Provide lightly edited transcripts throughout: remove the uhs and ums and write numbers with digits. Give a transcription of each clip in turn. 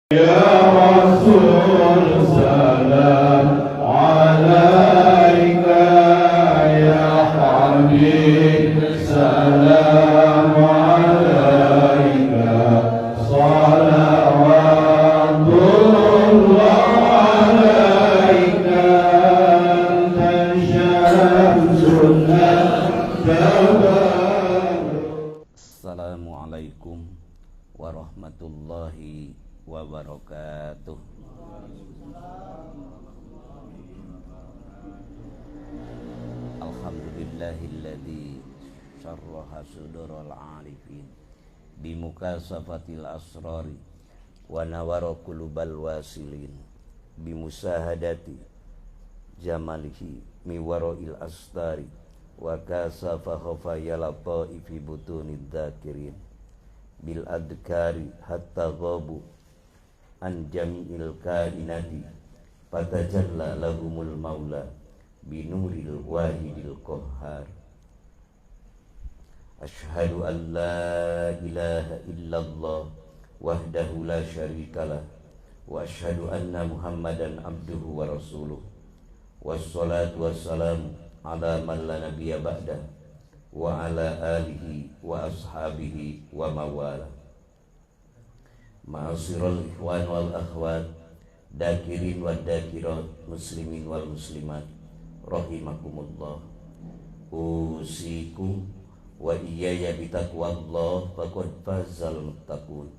Ya Rasul salam alaika, ya Habib salam alaika, salawatullah alaika, anta syamsunnah tabaruk. Assalamualaikum warahmatullahi wabarakatuh. Alhamdulillahilladzi syarraha sudurul arifin bimukasafatil asrari wa nawara qulubal wasilin bimusahadati jamalihi miwaroil astari wa kasafa khafayal taifi butunid dzakirin bil adkari hatta ghabu an jami'il kainati fatajalla lahumul maula binuril wahidil qahhar. Ashhadu an la ilaha illallah wahdahu la syarikalah wa ashhadu anna muhammadan abduhu wa rasuluh. Wassalatu wassalamu ala man la nabiyya ba'dah wa ala alihi wa ashabihi wa mawala. Ma'asirul ikhwan wal akhwat, dakirin wa dakirat, muslimin wal muslimat, rahimakumullah. Usikum wa iyaya bitaqwallah faqad fazal muttaqun.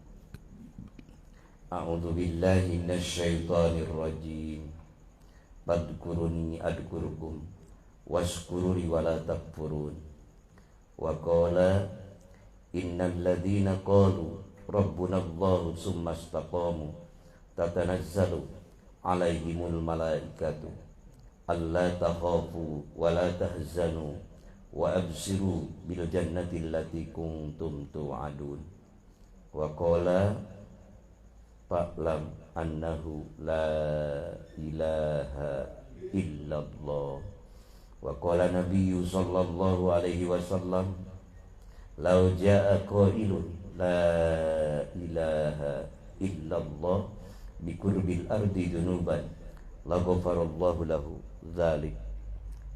A'udzu billahi minasyaitonir rajim. Fadhkuruni adhkurukum washkuruni wala takfurun. Wa qala innal ladzina qalu rabbuna Allahu summa istaqamu tatanazzalu alaihimul malaikatu alla takhafu wa la tahzanu wa absiru bil jannati allati kuntum tu'adun. Wa qala fa'lam annahu la ilaha illallah. Wa qala nabiyyu sallallahu alaihi wasallam law jaa qailun la ilaha illallah bikurbil ardi dunuban la ghafarallahu lahu dzalik.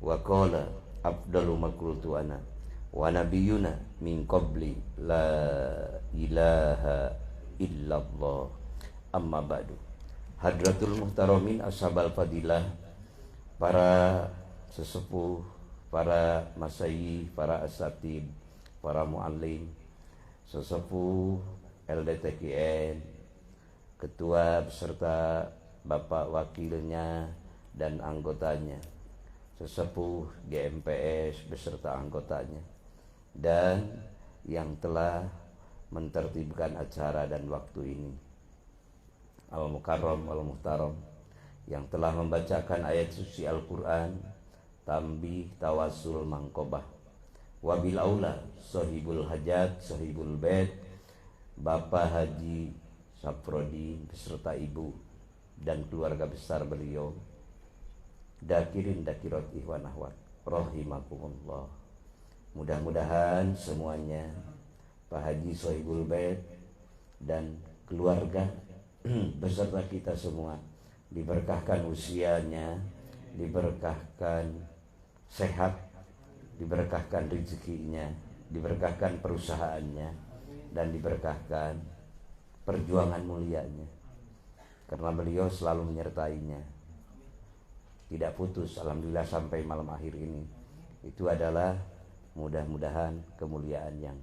Wa qala afdalu ma qultu ana wa nabiyyuna min qabli la ilaha illallah. Amma ba'du. Hadratul muhtaramin ashabal fadilah, para sesepuh, para masyayikh, para asatid, para muallim, sesepuh LDTKN, ketua beserta bapak wakilnya dan anggotanya, sesepuh GMPS beserta anggotanya, dan yang telah mentertibkan acara dan waktu ini, Al-Mukarram Al-Muhtaram, yang telah membacakan ayat suci Al-Quran, tambih tawasul mangkobah. Wabil aula sahibul hajat, sahibul bait, Bapak Haji Saprodi beserta ibu dan keluarga besar beliau, dakirin dakirat ikhwan ahwat rahimakumullah. Mudah-mudahan semuanya Pak Haji sahibul bait dan keluarga beserta kita semua diberkahkan usianya, diberkahkan sehat, diberkahkan rezekinya, diberkahkan perusahaannya, dan diberkahkan perjuangan mulianya, karena beliau selalu menyertainya, tidak putus alhamdulillah sampai malam akhir ini. Itu adalah mudah-mudahan kemuliaan yang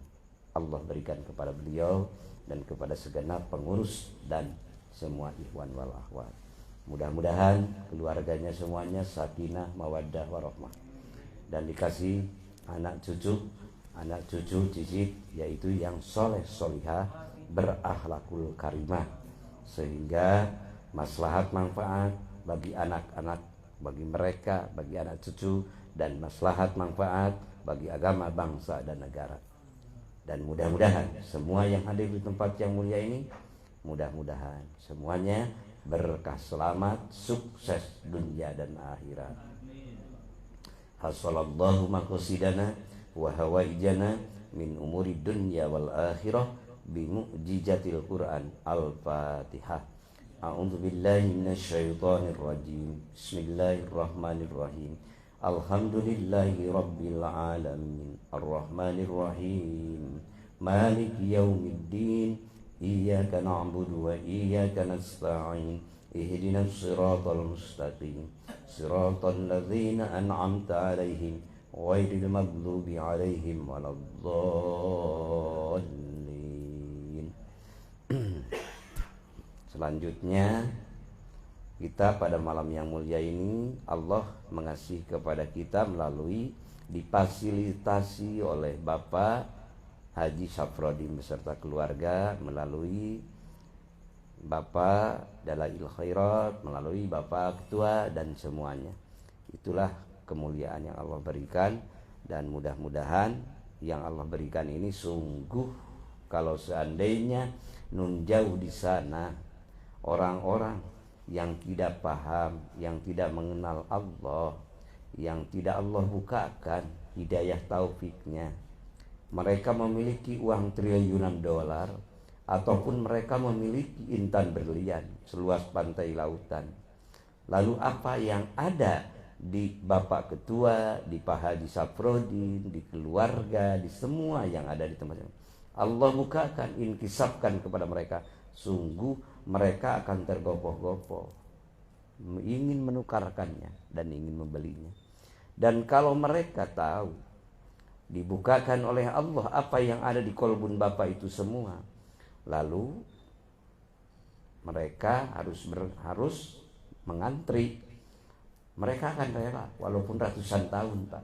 Allah berikan kepada beliau dan kepada segenap pengurus dan semua ikhwan wal akhwat. Mudah-mudahan keluarganya semuanya sakinah mawaddah warahmah dan dikasih anak cucu cicit, yaitu yang soleh solihah berakhlakul karimah, sehingga maslahat manfaat bagi anak-anak, bagi mereka, bagi anak cucu, dan maslahat manfaat bagi agama, bangsa, dan negara. Dan mudah-mudahan semua yang hadir di tempat yang mulia ini, mudah-mudahan semuanya berkah, selamat, sukses dunia dan akhirat. Hasalallahu maqasidana wa hawaijana min umuri dunya wal akhirah bi mu'jizatil Quran. Al-Fatihah. A'udzu billahi minasyaitonir rajim. Bismillahirrahmanirrahim. Alhamdulillahi rabbil alamin. Arrahmanir rahim. Maliki yaumiddin. Iyyaka na'budu wa iyyaka nasta'in. Ihdinas siratal mustaqim. Siratal ladzina an'amta 'alaihim ghairil maghdubi 'alaihim waladdallin. Selanjutnya kita pada malam yang mulia ini Allah mengasihi kepada kita melalui difasilitasi oleh Bapak Haji Safrodin beserta keluarga, melalui Bapak Dalail Khairat, melalui Bapak Ketua dan semuanya. Itulah kemuliaan yang Allah berikan, dan mudah-mudahan yang Allah berikan ini sungguh, kalau seandainya nun jauh di sana orang-orang yang tidak paham, yang tidak mengenal Allah, yang tidak Allah bukakan hidayah taufiknya, mereka memiliki uang triliunan dolar, ataupun mereka memiliki intan berlian seluas pantai lautan. Lalu apa yang ada di Bapak Ketua, di Pak Haji Safrodin, di keluarga, di semua yang ada di tempat ini, Allah bukakan, inkisapkan kepada mereka, sungguh mereka akan tergopoh-gopoh ingin menukarkannya dan ingin membelinya. Dan kalau mereka tahu dibukakan oleh Allah apa yang ada di kolbun Bapak itu semua, lalu mereka harus mengantri. Mereka akan rela walaupun ratusan tahun, Pak,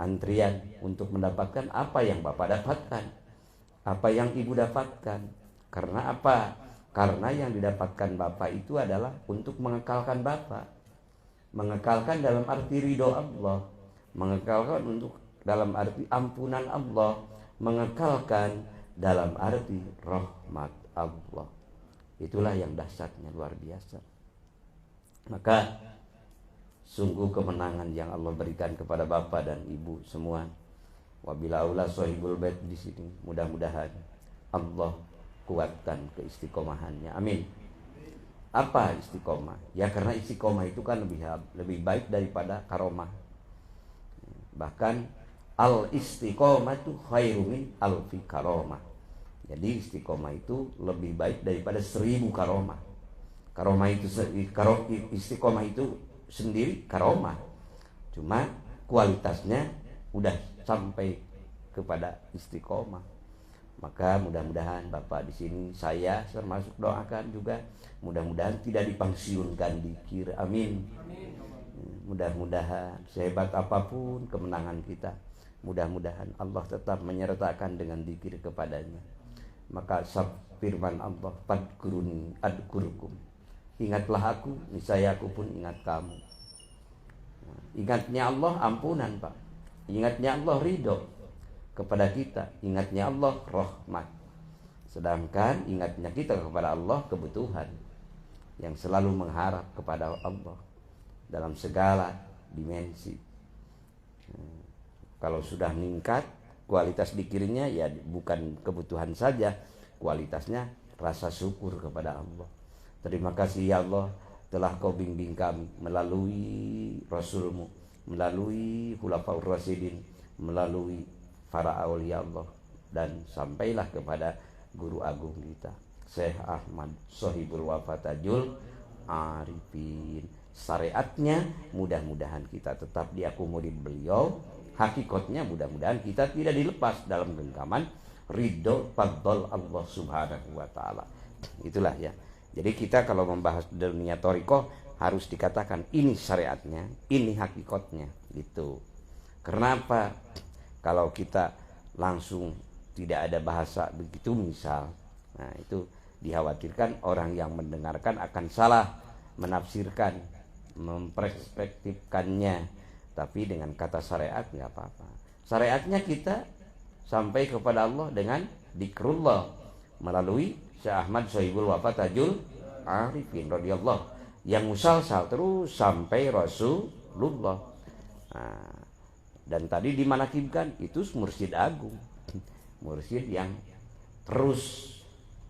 antrian untuk mendapatkan apa yang Bapak dapatkan, apa yang Ibu dapatkan. Karena apa? Karena yang didapatkan Bapak itu adalah untuk mengekalkan Bapak. Mengekalkan dalam arti ridho Allah, mengekalkan untuk dalam arti ampunan Allah, mengekalkan dalam arti rahmat Allah. Itulah yang dahsyatnya, luar biasa. Maka sungguh kemenangan yang Allah berikan kepada Bapak dan Ibu semua. Wabila aula sahibul bait di sini, mudah-mudahan Allah kuatkan keistiqomahannya. Amin. Apa istiqomah? Ya karena istiqomah itu kan lebih baik daripada karomah. Bahkan al istiqomatu khairu min alfi karomah. Jadi istiqomah itu lebih baik daripada 1000 karomah. Karomah itu istiqomah itu sendiri karomah. Cuma kualitasnya udah sampai kepada istiqomah. Maka mudah-mudahan Bapak di sini, saya termasuk doakan juga, mudah-mudahan tidak dipangsiunkan dikir. Amin. Mudah-mudahan sehebat apapun kemenangan kita, mudah-mudahan Allah tetap menyertakan dengan dikir kepadanya. Maka firman Allah, fadkuruni adkurkum. Ingatlah aku, niscaya aku pun ingat kamu. Ingatnya Allah ampunan, Pak. Ingatnya Allah ridho kepada kita, ingatnya Allah rahmat. Sedangkan ingatnya kita kepada Allah kebutuhan, yang selalu mengharap kepada Allah dalam segala dimensi. Kalau sudah meningkat kualitas dikirnya, ya bukan kebutuhan saja, kualitasnya rasa syukur kepada Allah. Terima kasih ya Allah, telah kau bimbing kami melalui Rasulmu, melalui Khulafaur Rasyidin, melalui para aulia Allah, dan sampailah kepada guru agung kita Syekh Ahmad Sohibul Wafatajul Arifin. Syariatnya mudah-mudahan kita tetap diakomodir beliau, hakikatnya mudah-mudahan kita tidak dilepas dalam genggaman ridho fadl Allah subhanahu wa ta'ala. Itulah ya. Jadi kita kalau membahas dunia thariqah harus dikatakan ini syariatnya, ini hakikatnya gitu. Kenapa? Kalau kita langsung tidak ada bahasa begitu misal, nah itu dikhawatirkan orang yang mendengarkan akan salah menafsirkan, memperspektifkannya. Tapi dengan kata syariat nggak apa-apa. Syariatnya kita sampai kepada Allah dengan dzikrullah melalui Syekh Ahmad Sohibul Wafatajul Arifin radhiyallahu, yang musalsal terus sampai Rasulullah. Nah, dan tadi dimanakibkan itu mursyid agung, mursyid yang terus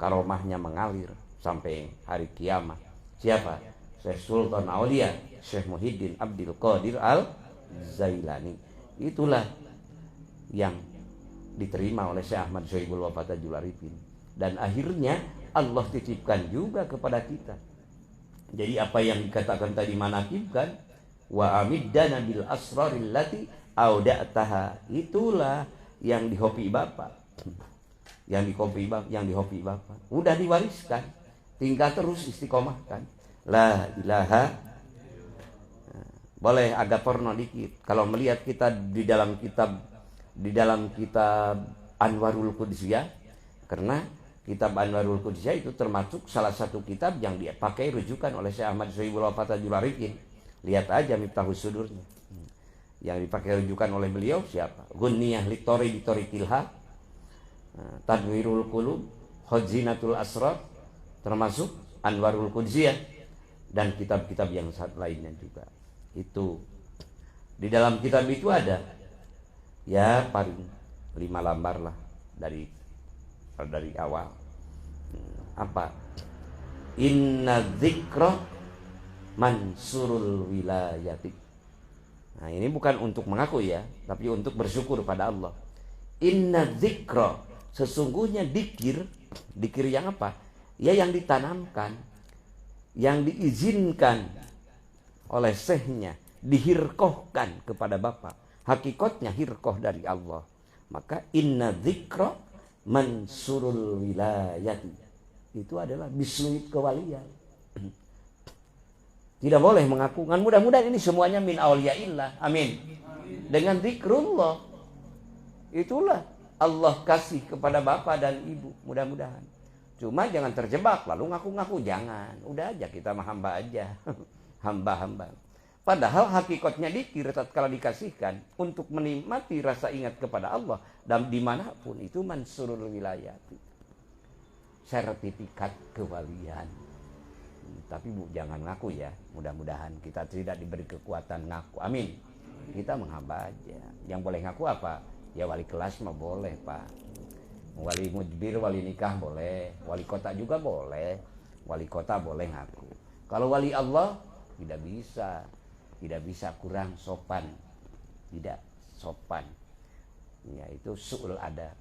karomahnya mengalir sampai hari kiamat. Siapa? Syekh Sultan Aulia, Syekh Muhyiddin Abdul Qadir Al-Zailani. Itulah yang diterima oleh Syekh Ahmad Syaibul Wafat Tajul Arifin. Dan akhirnya Allah titipkan juga kepada kita. Jadi apa yang dikatakan tadi manakibkan, wa amiddana bil asraril lati auda'taha, itulah yang dihobi Bapak. Yang dihobi Bapak. Udah diwariskan, tinggal terus istiqomahkan. La ilaha. Boleh agak porno dikit. Kalau melihat kita di dalam kitab Anwarul Qudsiyah, karena kitab Anwarul Qudsiyah itu termasuk salah satu kitab yang dipakai rujukan oleh Syekh Ahmad Syaibul Wafat Tajul Arifin. Lihat aja Miftahus Sudurnya. Yang dipakai rujukan oleh beliau siapa? Ghunniyah litori Kilha, Tadwirul Qulub, Khazinatul Asrar, termasuk Anwarul Qudsiyah, dan kitab-kitab yang lainnya juga. Itu di dalam kitab itu ada ya paling 5 lembar lah dari awal. Apa? Inna dzikra mansurul wilayati. Nah, ini bukan untuk mengaku ya, tapi untuk bersyukur pada Allah. Inna dzikra, sesungguhnya dikir yang apa? Ya yang ditanamkan, yang diizinkan oleh syekhnya, dihirkohkan kepada Bapak. Hakikatnya hirkoh dari Allah. Maka inna dzikra mansurul wilayati, itu adalah bismillah kewalian. Tidak boleh mengaku. Kan mudah-mudahan ini semuanya min auliyaillah. Amin. Dengan zikrullah, itulah Allah kasih kepada bapak dan ibu. Mudah-mudahan. Cuma jangan terjebak lalu ngaku-ngaku, jangan. Udah aja kita mah hamba aja. Hamba-hamba. Padahal hakikatnya dikir tatkala dikasihkan untuk menikmati rasa ingat kepada Allah dan dimanapun itu mansurul wilayati, sertifikat kewalian. Tapi jangan ngaku ya. Mudah-mudahan kita tidak diberi kekuatan ngaku. Amin. Kita menghamba aja. Yang boleh ngaku apa? Ya wali kelas mah boleh Pak. Wali mujbir, wali nikah boleh. Wali kota juga boleh. Wali kota boleh ngaku. Kalau wali Allah tidak bisa. Tidak bisa, kurang sopan. Tidak sopan. Ya itu su'ul adab.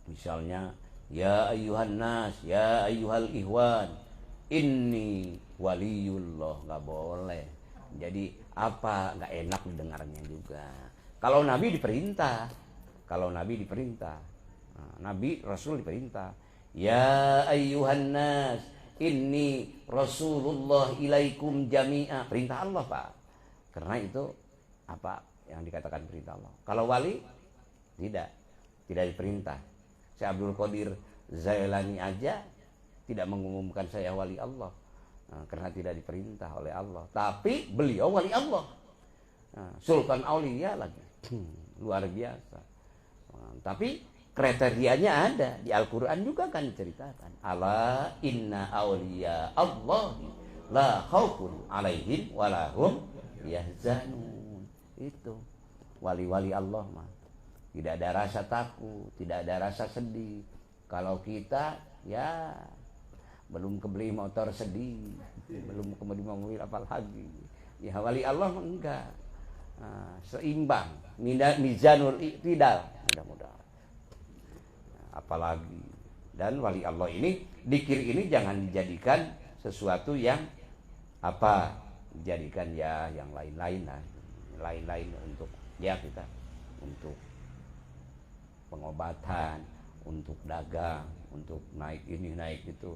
Misalnya, ya ayyuhan nas, ya ayyuhal ihwan, inni waliyullah, nggak boleh. Jadi apa, nggak enak didengarnya juga. Kalau Nabi diperintah, Nabi Rasul diperintah, ya ayyuhan nas, inni Rasulullah ilaikum jami'a. Perintah Allah Pak. Karena itu apa yang dikatakan perintah Allah. Kalau wali tidak diperintah. Syekh Abdul Qadir Zailani aja tidak mengumumkan saya wali Allah, karena tidak diperintah oleh Allah. Tapi beliau wali Allah. Sultan Aulia lagi. Luar biasa. Tapi kriterianya ada di Al-Quran juga kan diceritakan. Ala inna awliya Allah la khaufun alaihim walahum yahzanun. Itu wali-wali Allah mah tidak ada rasa takut, tidak ada rasa sedih. Kalau kita ya belum kebeli motor sedih, belum kebeli mobil apalagi. Ya wali Allah mah enggak. Seimbang, mizanul i'tidal, mudah-mudahan. Apalagi, dan wali Allah ini, dikir ini jangan dijadikan sesuatu yang apa, dijadikan ya yang lain-lain lah, lain-lain untuk ya kita, untuk pengobatan, untuk dagang, untuk naik ini naik itu.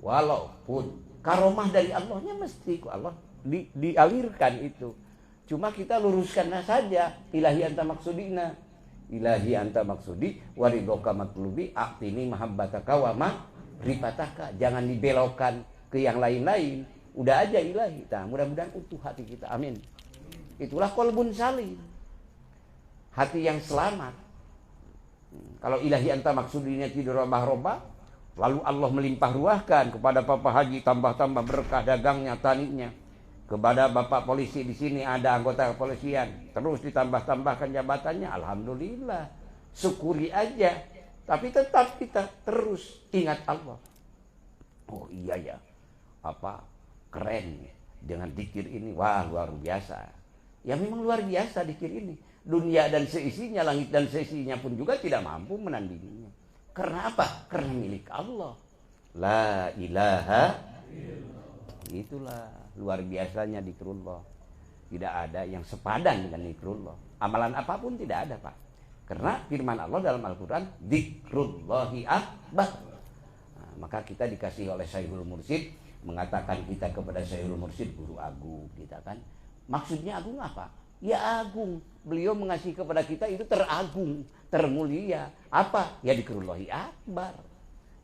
Walaupun karomah dari Allahnya mesti Allah dialirkan itu. Cuma kita luruskan saja, ilahi anta maksudina. Ilahi anta maksudi waridoka matlubi aktini mahabbataka wa ma'rifataka. Jangan dibelokkan ke yang lain-lain. Udah aja ilahi. Nah, mudah-mudahan utuh hati kita. Amin. Itulah qalbun salim. Hati yang selamat. Kalau ilahi anta maksudinya tidak robah-robah, lalu Allah melimpah ruahkan kepada Papa Haji tambah-tambah berkah dagangnya, taninya. Kepada Bapak polisi di sini ada anggota kepolisian, terus ditambah-tambahkan jabatannya, alhamdulillah, syukuri aja. Tapi tetap kita terus ingat Allah. Oh iya ya, apa keren dengan dikir ini, wah luar biasa. Ya memang luar biasa dikir ini. Dunia dan seisinya, langit dan seisinya pun juga tidak mampu menandinginya. Karena apa? Karena milik Allah. La ilaha, itulah luar biasanya zikrullah. Tidak ada yang sepadan dengan zikrullah. Amalan apapun tidak ada, Pak. Karena firman Allah dalam Al-Quran, zikrullahi akbar. Nah, maka kita dikasih oleh Syekhul Mursyid, mengatakan kita kepada Syekhul Mursyid, guru agung kita kan. Maksudnya agung apa? Ya agung. Beliau mengasihi kepada kita itu teragung, termulia. Apa? Ya zikrullahi akbar.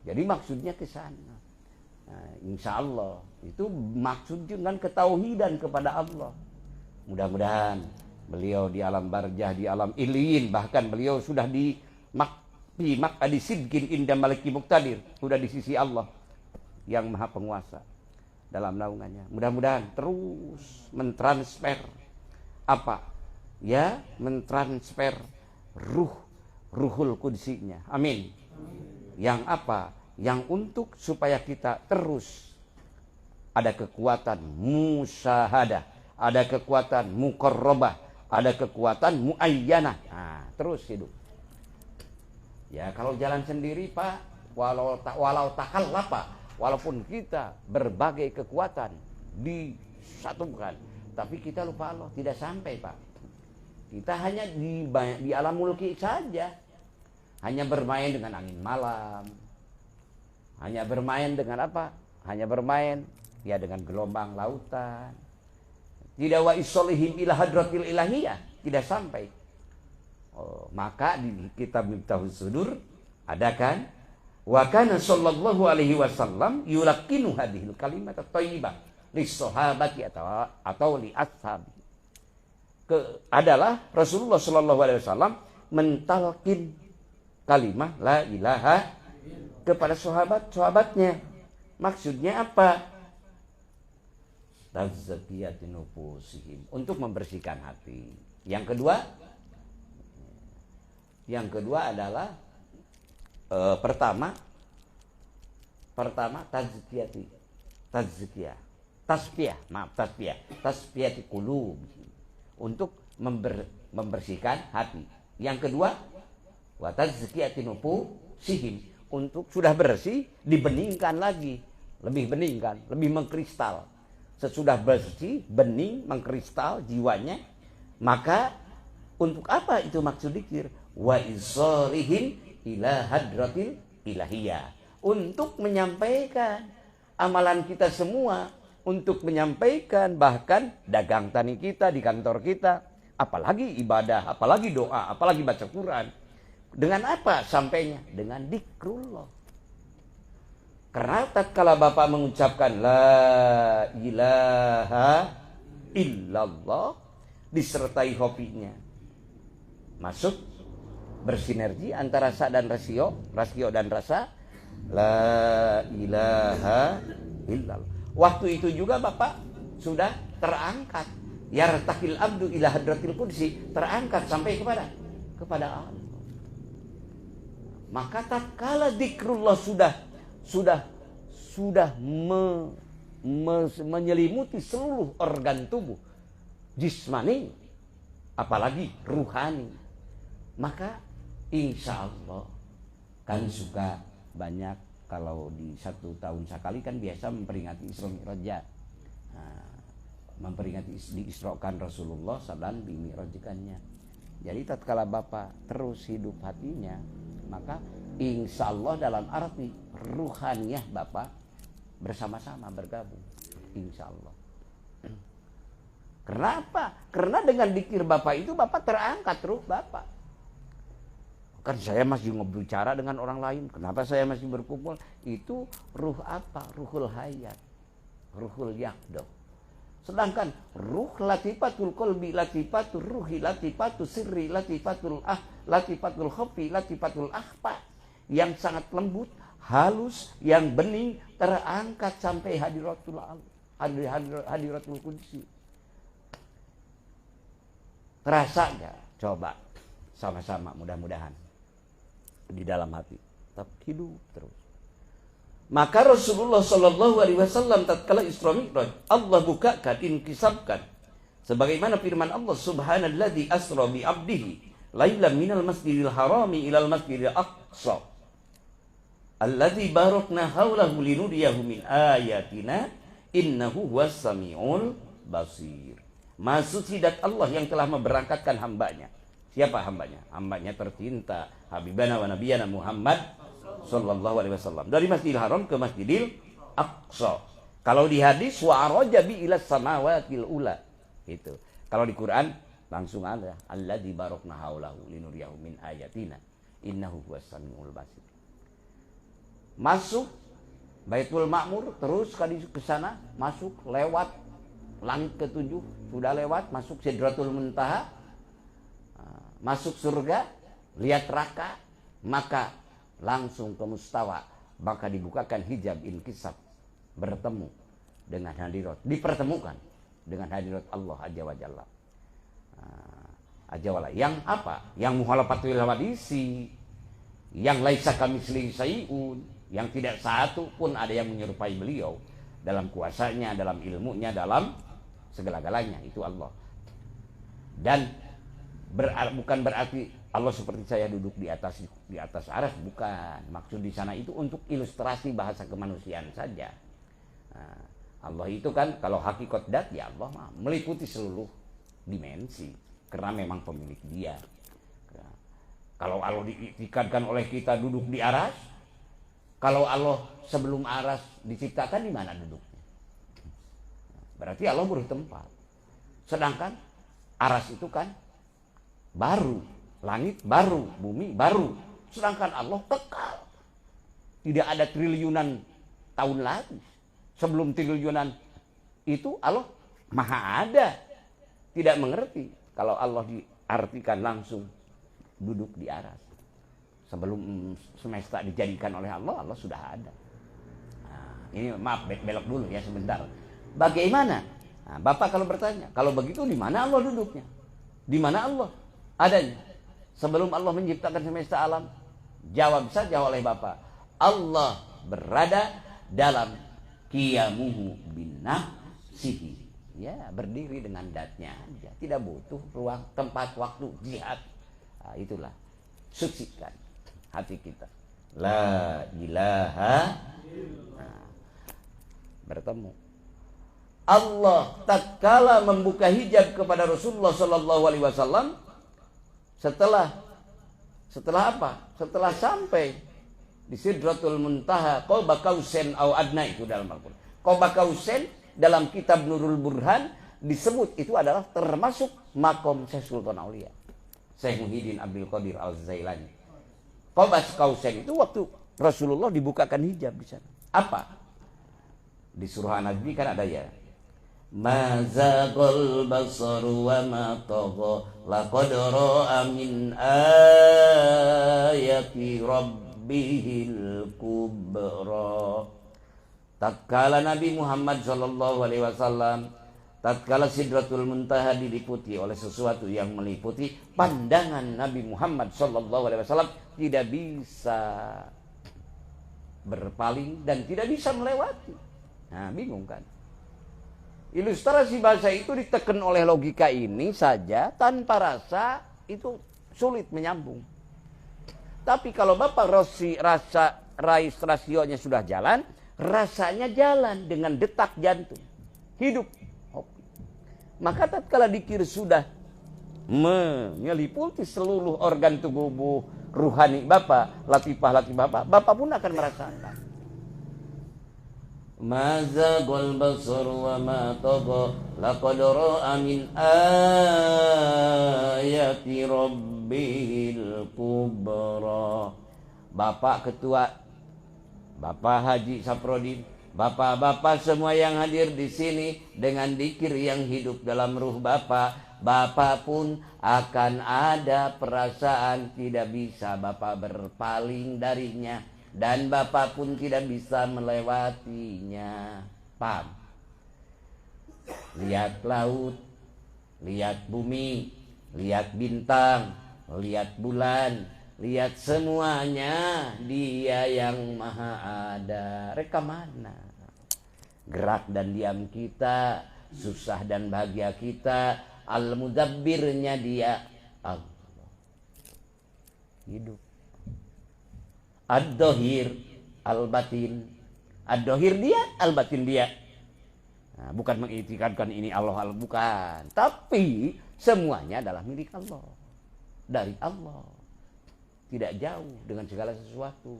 Jadi maksudnya ke sana. Nah, insya Allah itu maksud dengan ketauhidan kepada Allah. Mudah-mudahan beliau di alam barzah, di alam iliyin, bahkan beliau sudah di maq'adi sidqin inda maliki muqtadir, sudah di sisi Allah yang maha penguasa dalam naungannya. Mudah-mudahan terus mentransfer apa? Ya, mentransfer ruhul qudsinya. Amin. Yang apa? Yang untuk supaya kita terus ada kekuatan musyahadah, ada kekuatan muqarrabah, ada kekuatan muayyanah. Nah, terus hidup. Ya kalau jalan sendiri Pak, walau takallapa, walaupun kita berbagai kekuatan disatukan, tapi kita lupa Allah, tidak sampai Pak. Kita hanya di alam mulki saja. Hanya bermain dengan angin malam. Hanya bermain dengan apa? Hanya bermain ya dengan gelombang lautan. Tidak wa isolihim ila hadratil ilahiyah, tidak sampai. Oh, maka di kitab Miftahus Sudur ada kan, wa kana sallallahu alaihi wasallam yulaqinu hadhil kalimat at-thayyibah lis sahabati atau li ashabi. Adalah Rasulullah sallallahu alaihi wasallam mentalkin kalimat la ilaha kepada sahabat-sahabatnya. Maksudnya apa? Tazkiyatun nufusihim, untuk membersihkan hati. Yang kedua adalah pertama tasfiyati qulub, untuk membersihkan hati. Yang kedua wa tazkiyati nufusihim, untuk sudah bersih dibeningkan lagi, lebih beningkan, lebih mengkristal. Sesudah bersih, bening, mengkristal jiwanya, maka untuk apa itu maksud zikir? Wa isarihin ila hadratil ilahiyah, untuk menyampaikan amalan kita semua, untuk menyampaikan bahkan dagang tani kita di kantor kita, apalagi ibadah, apalagi doa, apalagi baca Quran. Dengan apa sampainya? Dengan zikrullah. Karena tatkala Bapak mengucapkan la ilaha illallah disertai hobinya, masuk bersinergi antara rasa dan rasio dan rasa, la ilaha illallah. Waktu itu juga Bapak sudah terangkat, yartaqil abdu ila hadratil qudsi, terangkat sampai kepada Allah. Maka tatkala zikrullah sudah menyelimuti seluruh organ tubuh, jismani, apalagi ruhani, maka insya Allah kan suka banyak kalau di 1 tahun sekali kan biasa memperingati Isra Mi'raj. Nah, memperingati diisrokan Rasulullah SAW, dimi'rajkannya. Jadi tatkala Bapak terus hidup hatinya, maka insya Allah dalam arti ruhaniyah Bapak bersama-sama bergabung, insya Allah. Kenapa? Karena dengan zikir Bapak itu Bapak terangkat ruh Bapak. Kan saya masih berbicara dengan orang lain, kenapa saya masih berkumpul? Itu ruh apa? Ruhul hayat, ruhul yaqdah. Sedangkan ruh latifatul qalbi, latifatul ruhi, latifatul sirri, latifatul latifatul khafi, latifatul akhfa, yang sangat lembut, halus, yang bening, terangkat sampai hadiratul qudsi. Terasa enggak? Coba sama-sama, mudah-mudahan di dalam hati tetap hidup terus. Maka Rasulullah Shallallahu Alaihi Wasallam tatkala Isra Mi'raj, Allah bukakan, inkisabkan, sebagaimana firman Allah, Subhanalladzi asra bi abdihi lailan minal masjidil harami ilal masjidil aqsa alladzi barakna haulahu linuriyahu min ayatina innahu huwas samiul basir. Maha suci dat Allah yang telah memberangkatkan hambanya. Siapa hambanya? Hambanya tercinta, Habibana wa Nabiyana Muhammad Sallallahu Alaihi Wasallam, dari Masjidil Haram ke Masjidil Aqsa. Kalau di hadis wa'araja bi ila samawatil ula, itu. Kalau di Quran langsung ada alladzi barakna haulahu linuriyahu min ayatina innahu huwas samiul basir. Masuk Baitul Ma'mur, terus ke sana, masuk lewat langit ketujuh, sudah lewat, masuk Sidratul Muntaha, masuk surga, lihat neraka, maka langsung ke mustawa, maka dibukakan hijab inkisab, bertemu dengan hadirat, dipertemukan dengan hadirat Allah Azza wa Jalla. Azza wa Jalla. Yang apa? Yang muhalafatul hawadisi, yang laisa kamitslihi syai'un, yang tidak satu pun ada yang menyerupai beliau dalam kuasanya, dalam ilmunya, dalam segala-galanya, itu Allah. Dan bukan berarti Allah seperti saya duduk di atas aras, bukan. Maksud di sana itu untuk ilustrasi bahasa kemanusiaan saja. Nah, Allah itu kan kalau hakikat dat, ya Allah meliputi seluruh dimensi karena memang pemilik dia. Nah, kalau Allah diikatkan oleh kita duduk di aras, kalau Allah sebelum aras diciptakan di mana duduknya? Berarti Allah bertempat. Sedangkan aras itu kan baru, langit baru, bumi baru. Sedangkan Allah kekal. Tidak ada triliunan tahun lagi. Sebelum triliunan itu Allah maha ada. Tidak mengerti kalau Allah diartikan langsung duduk di aras. Sebelum semesta dijadikan oleh Allah, Allah sudah ada. Nah, ini maaf, belok dulu ya sebentar. Bagaimana? Nah, Bapak kalau bertanya, kalau begitu di mana Allah duduknya? Di mana Allah adanya? Sebelum Allah menciptakan semesta alam, jawab saja oleh Bapak, Allah berada dalam qiyamuhu bin nafsihi. Ya, berdiri dengan datnya aja, tidak butuh ruang, tempat, waktu, jihad. Nah, itulah sucikan hati kita. La ilaha. Nah, bertemu. Allah tatkala membuka hijab kepada Rasulullah Sallallahu Alaihi Wasallam setelah apa? Setelah sampai di Sidratul Muntaha, Qaba Qausain au Adna, itu dalam Al-Qur'an. Qaba Qausain dalam kitab Nurul Burhan disebut itu adalah termasuk makom Syekh Sultan Aulia, Syekh Muhyiddin Abdul Qadir Al-Zailani. Qaba Qausain itu waktu Rasulullah dibukakan hijab di sana. Apa? Di surah An-Najm kan ada ya. Ma zaqal basaru wa ma tagha laqad ra'a min ayati rabbihil kubra. Tatkala Nabi Muhammad sallallahu alaihi wasallam, tatkala Sidratul Muntaha diliputi oleh sesuatu yang meliputi pandangan Nabi Muhammad sallallahu alaihi wasallam, tidak bisa berpaling dan tidak bisa melewati. Nah, bingung kan? Ilustrasi bahasa itu ditekan oleh logika ini saja tanpa rasa itu sulit menyambung. Tapi kalau Bapak rasionya sudah jalan, rasanya jalan dengan detak jantung. Hidup. Maka tatkala dzikir sudah menyeliputi seluruh organ tubuh ruhani Bapak, latifah-latifah Bapak pun akan merasakan. Ma zaqal basar wa ma tagha laqad ra'a min ayati rabbihil kubra. Bapak Ketua, Bapak Haji Saprodin, Bapak-bapak semua yang hadir di sini, dengan dzikir yang hidup dalam ruh Bapak, Bapak pun akan ada perasaan tidak bisa Bapak berpaling darinya, dan Bapak pun tidak bisa melewatinya. Paham? Lihat laut, lihat bumi, lihat bintang, lihat bulan, Lihat semuanya Dia yang maha ada. Reka mana gerak dan diam kita, susah dan bahagia kita, al-mudabbirnya Dia Allah. Hidup. Ad-dohir, al-batin. Ad-dohir Dia, al-batin Dia. Nah, bukan mengiktikadkan ini Allah, bukan. Tapi semuanya adalah milik Allah. Dari Allah. Tidak jauh dengan segala sesuatu.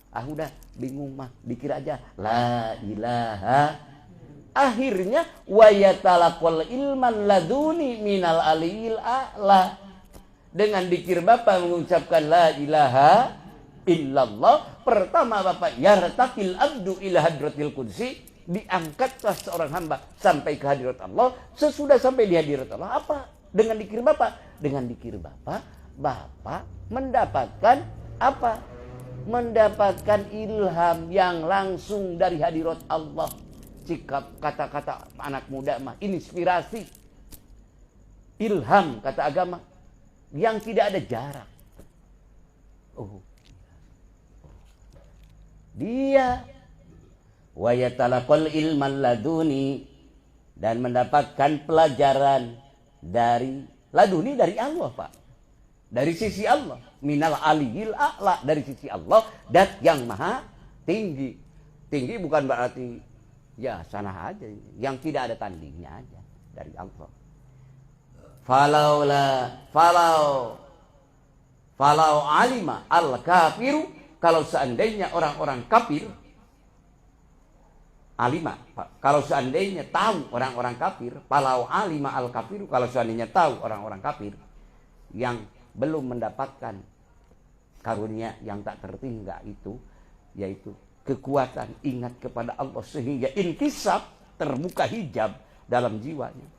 Udah bingung mah, dikira aja la ilaha. Akhirnya wa yatalaqal ilman laduni minal aliyil a'la. Dengan dikir Bapak mengucapkan la ilaha illallah, pertama Bapak yartaqil abdu ila hadratil qudsi, diangkatlah seorang hamba sampai ke hadirat Allah. Sesudah sampai di hadirat Allah, apa? Dengan dikir Bapak. Dengan dikir Bapak mendapatkan apa? Mendapatkan ilham yang langsung dari hadirat Allah. Sikap kata-kata anak muda mah inspirasi. Ilham kata agama yang tidak ada jarak. Dia wa yatalaqal ilman laduni, dan mendapatkan pelajaran dari laduni, dari Allah Pak. Dari sisi Allah, minal aliyil a'la, dari sisi Allah dat yang maha tinggi. Tinggi bukan berarti ya sana aja, yang tidak ada tandingnya aja, dari Allah. Falau alima al kafiru, kalau seandainya orang-orang kafir alima, kalau seandainya tahu orang-orang kafir, falau alima al kafiru, kalau seandainya tahu orang-orang kafir yang belum mendapatkan karunia yang tak tertinggal itu, yaitu kekuatan ingat kepada Allah sehingga inkisab, terbuka hijab dalam jiwanya.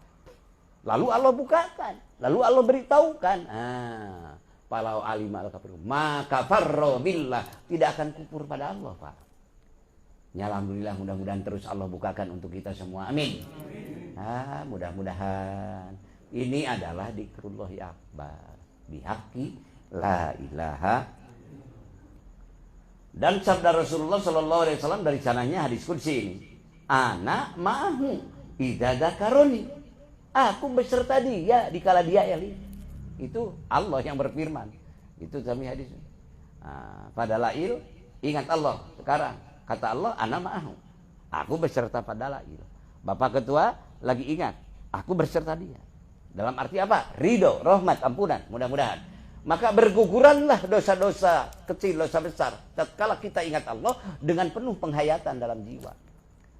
Lalu Allah bukakan, lalu Allah beritahukan, falau alima al kafiru maka farro billah, tidak akan kufur pada Allah Pak. Ya, alhamdulillah, mudah-mudahan terus Allah bukakan untuk kita semua, amin. Mudah-mudahan ini adalah dzikrullahi akbar bihaqi la ilaha. Dan sabda Rasulullah sallallahu alaihi wasallam dari sananya hadis qudsi ini, ana ma'ahu idza dzakaroni, aku beserta dia dikala dia ya. Itu Allah yang berfirman. Itu kami hadis. Pada lail ingat Allah. Sekarang kata Allah, ana ma'ahu, aku beserta pada lail. Bapak ketua lagi ingat, aku beserta dia. Dalam arti apa? Ridho, rahmat, ampunan, mudah-mudahan. Maka berguguranlah dosa-dosa kecil, dosa besar tatkala kita ingat Allah dengan penuh penghayatan dalam jiwa.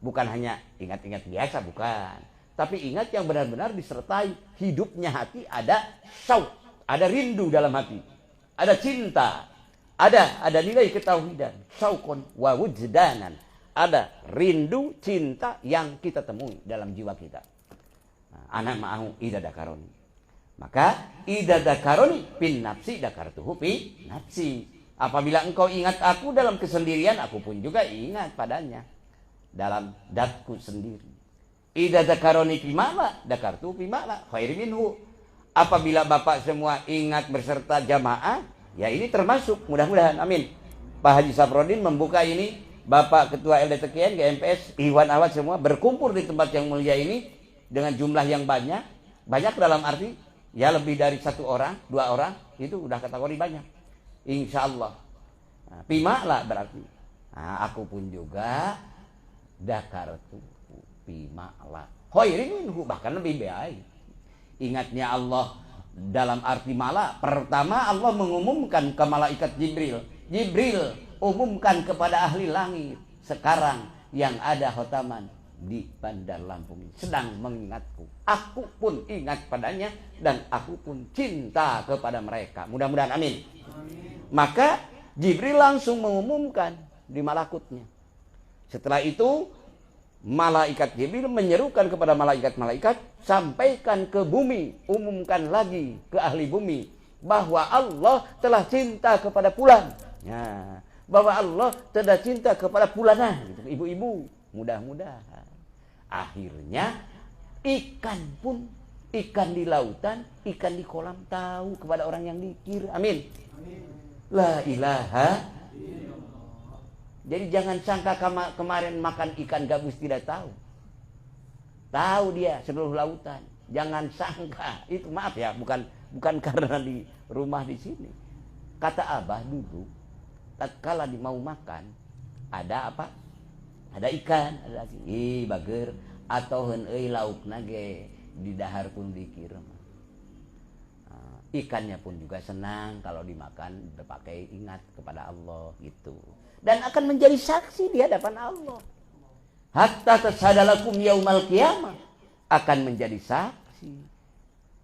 Bukan hanya ingat-ingat biasa, bukan. Tapi ingat yang benar-benar disertai hidupnya hati, ada syauq, ada rindu dalam hati, ada cinta, ada nilai ketauhidan, syauqun wa wujdanan, ada rindu, cinta yang kita temui dalam jiwa kita. Anak ma'ahu idza dzakaroni. Maka idza dzakaroni bin nafsi dzakartuhu fi nafsi. Apabila engkau ingat aku dalam kesendirian, aku pun juga ingat padanya dalam datku sendiri. Idza dzakaroni fi ma'la dzakartuhu fi ma'la khairi minhu. Apabila Bapak semua ingat berserta jamaah, ya ini termasuk, mudah-mudahan, amin. Pak Haji Safrodin membuka ini, Bapak Ketua LDTKN, GMPS, Iwan Awad semua berkumpul di tempat yang mulia ini dengan jumlah yang banyak dalam arti ya lebih dari 1 orang, 2 orang, itu udah kategori banyak. Insya Allah. Pima lah berarti. Aku pun juga dakartu pima lah. Khairin minhu, bahkan lebih baik. Ingatnya Allah dalam arti malah. Pertama Allah mengumumkan ke malaikat Jibril. Jibril umumkan kepada ahli langit. Sekarang yang ada khotaman di Bandar Lampung sedang mengingatku. Aku pun ingat padanya dan aku pun cinta kepada mereka. Mudah-mudahan amin. Maka Jibril langsung mengumumkan di malakutnya. Setelah itu malaikat Jibril menyerukan kepada malaikat-malaikat, sampaikan ke bumi, umumkan lagi ke ahli bumi bahwa Allah telah cinta kepada fulan. Ya, bahwa Allah telah cinta kepada fulanah, gitu. Ibu-ibu, mudah-mudahan akhirnya ikan pun, ikan di lautan, ikan di kolam tahu kepada orang yang dikir. Amin. La ilaha. Jadi jangan sangka kemarin makan ikan gabus tidak tahu. Tahu dia seluruh lautan. Jangan sangka. Itu maaf ya, bukan karena di rumah di sini. Kata Abah dulu, tatkala mau makan, ada apa? Ada ikan, ada bager atau heun euy laukna ge di dahar pun dikir. Ikannya pun juga senang kalau dimakan dipakai ingat kepada Allah gitu. Dan akan menjadi saksi di hadapan Allah. Hatta tasadalakum yaumal qiyamah, akan menjadi saksi.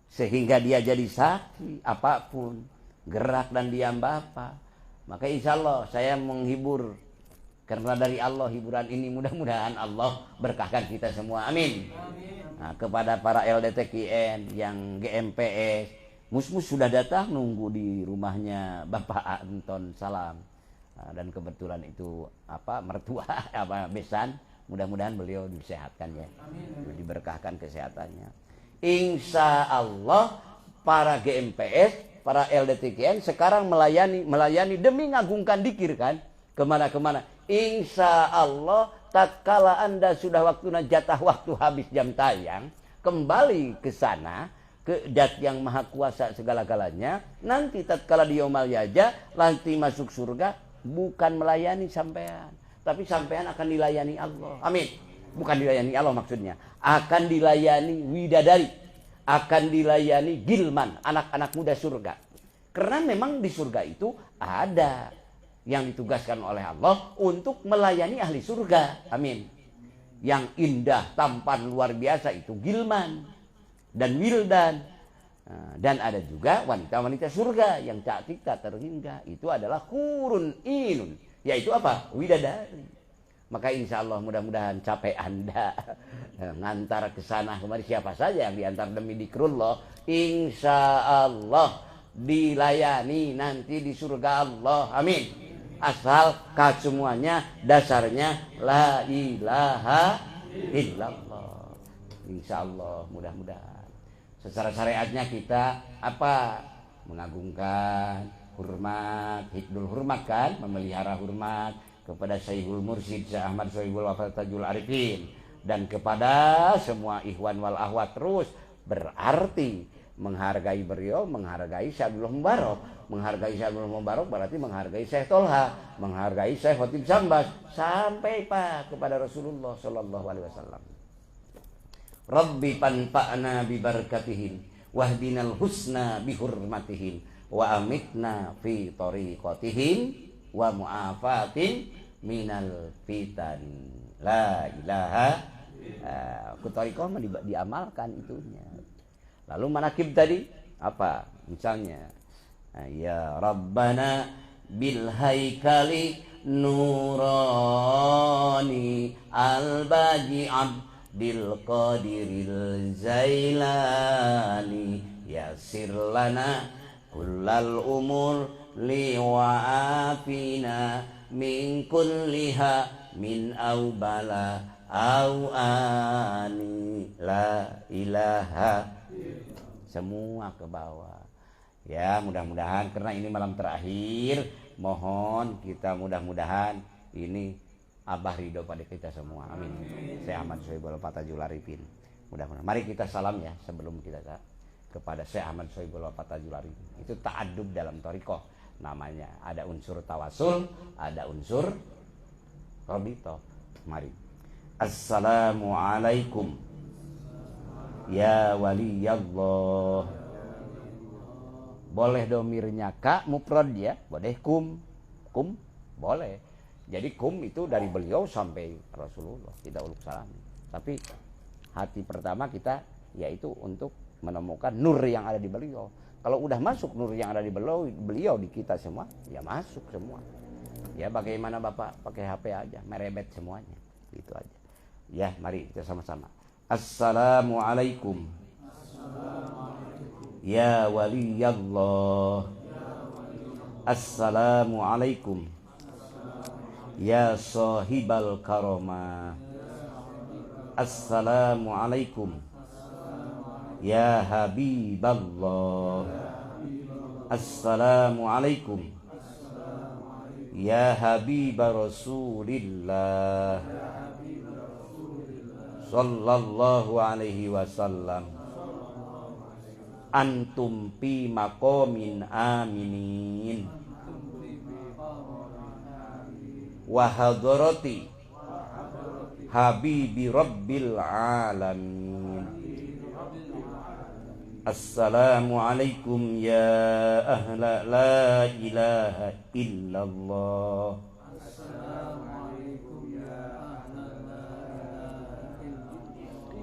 Sehingga dia jadi saksi apapun gerak dan diam Bapak. Maka insya Allah saya menghibur karena dari Allah hiburan ini, mudah-mudahan Allah berkahkan kita semua. Amin. Nah, kepada para LDTKN yang GMPS, Mus sudah datang nunggu di rumahnya Bapak Anton Salam. Nah, dan kebetulan itu mertua besan, mudah-mudahan beliau disehatkan ya. Amin. Diberkahkan kesehatannya. Insya Allah para GMPS, para LDTKN sekarang melayani demi ngagungkan dikir kan, kemana-kemana. Insya Allah tatkala Anda sudah jatah waktu habis jam tayang, kembali ke sana, ke Dat yang Maha Kuasa segala-galanya. Nanti tatkala di Yaumal Yaja, nanti masuk surga, bukan melayani sampean, tapi sampean akan dilayani Allah. Amin. Bukan dilayani Allah maksudnya, akan dilayani widadari, akan dilayani gilman, anak-anak muda surga. Karena memang di surga itu ada yang ditugaskan oleh Allah untuk melayani ahli surga. Amin. Yang indah, tampan, luar biasa itu gilman dan wildan. Dan ada juga wanita-wanita surga yang cantik tak terhingga. Itu adalah hurun inun, yaitu apa? Widadari. Maka insya Allah mudah-mudahan capek Anda ngantar ke sana kemari, siapa saja yang diantar demi dikrullah, insya Allah dilayani nanti di surga Allah. Amin. Asal semuanya dasarnya la ilaha illallah. Insya Allah mudah-mudahan. Secara syariatnya kita mengagungkan hormat, hifdzul hormat kan, memelihara hormat kepada Syekhul Mursyid Syekh Ahmad Sohibul Wafat Tajul Arifin, dan kepada semua ikhwan wal ahwat. Terus berarti menghargai beliau, menghargai Syekh Abdullah Mubarak. Menghargai Syekh Abdullah Mubarak berarti menghargai Syekh Tolha, menghargai Syekh Khotib Sambas, sampai kepada Rasulullah Sallallahu Alaihi Wasallam. Rabbi panfa'na bi barakatihim wahdinal husna bi hurmatihim wa amitna fi tariqatihim wa mu'afatin minal fitan. La ilaha. Tariqah diamalkan itunya. Lalu manakib tadi apa? Misalnya ya Rabbana bil haikali nurani al-baji abdil qadiril zailani yasir lana kullal umur liwa'afina min kulliha min awbala awani. La ilaha. Semua ke bawah ya. Mudah-mudahan karena ini malam terakhir, mohon kita mudah-mudahan ini Abah ridho pada kita semua. Amin. Syekh Ahmad Sohibul Wafat Tajul Arifin. Mudah-mudahan. Mari kita salam ya sebelum kita kepada Syekh Ahmad Sohibul Wafat Tajul Arifin. Itu ta'adub dalam thariqah namanya. Ada unsur tawasul, ada unsur rabithah. Mari. Assalamualaikum ya waliyallah. Boleh domirnya ka mufrad ya, boleh kum boleh. Jadi kum itu dari beliau sampai Rasulullah kita uluk salam. Tapi hati pertama kita yaitu untuk menemukan nur yang ada di beliau. Kalau udah masuk nur yang ada di beliau di kita semua, ya masuk semua. Ya bagaimana Bapak pakai HP aja, merebet semuanya. Itu aja. Ya, mari kita sama-sama. Assalamualaikum. Ya waliyallah. Assalamualaikum. Ya sahibal karomah. Assalamualaikum. Ya habiballah. Assalamualaikum. Ya Habib Rasulillah sallallahu alaihi wasallam, antum fi maqamin aminin wa hadarati habibi rabbil alamin. Assalamualaikum ya ahla la ilaha illallah.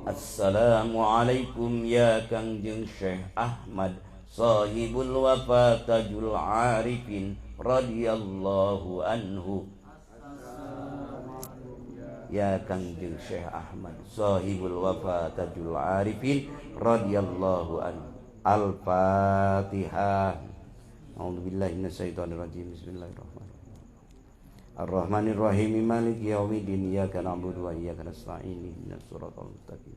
Assalamualaikum ya Kangjeng Syekh Ahmad sahibul wafa tajul arifin radhiyallahu anhu. Ya Kangjeng Syekh Ahmad sahibul wafa tajul arifin radhiyallahu anhu. Al-Fatihah. A'udzubillahi minasyaitonir rajim. Bismillahirrahmanirrahim. Ar-Rahmanir-Rahim. Maliki yaumiddin. Iyyaka na'budu wa iyyaka nasta'in. Ihdinas siratal mustaqim.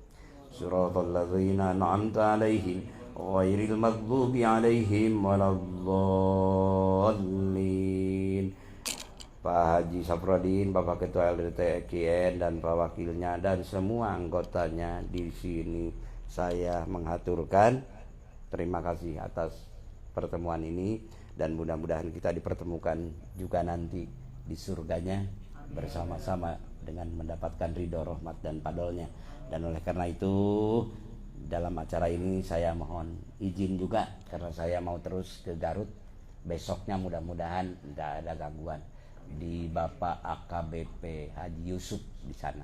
Siratal ladzina an'amta 'alaihim ghairil maghdubi 'alaihim waladdallin. Pak Haji Safrodin, Bapak Ketua LDTKN dan Pak Wakilnya dan semua anggotanya di sini, saya mengaturkan terima kasih atas pertemuan ini dan mudah-mudahan kita dipertemukan juga nanti di surganya bersama-sama dengan mendapatkan ridho, rahmat dan padolnya. Dan oleh karena itu dalam acara ini saya mohon izin juga karena saya mau terus ke Garut besoknya, mudah-mudahan tidak ada gangguan di Bapak AKBP Haji Yusuf di sana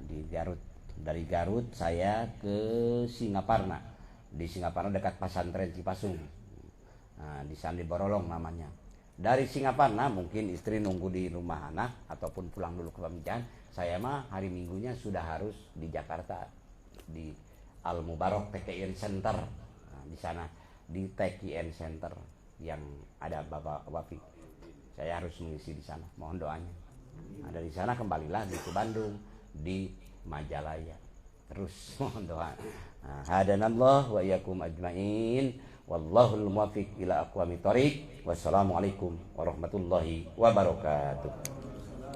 di Garut. Dari Garut saya ke Singaparna, di Singaparna dekat pesantren Cipasung, di Sandi Borolong namanya. Dari Singaparna mungkin istri nunggu di rumah anak ataupun pulang dulu ke Pamijahan. Saya mah hari Minggunya sudah harus di Jakarta di Al Mubarok TKN Center, di sana di TKN Center yang ada Bapak Wafi. Saya harus mengisi di sana, mohon doanya. Dari sana kembalilah ke Bandung di Majalaya. Terus mohon doa. Hadanallah wa iyyakum ajmain. Wallahul muwaffiq ila aqwamit thoriq. Wassalamualaikum warahmatullahi wabarakatuh.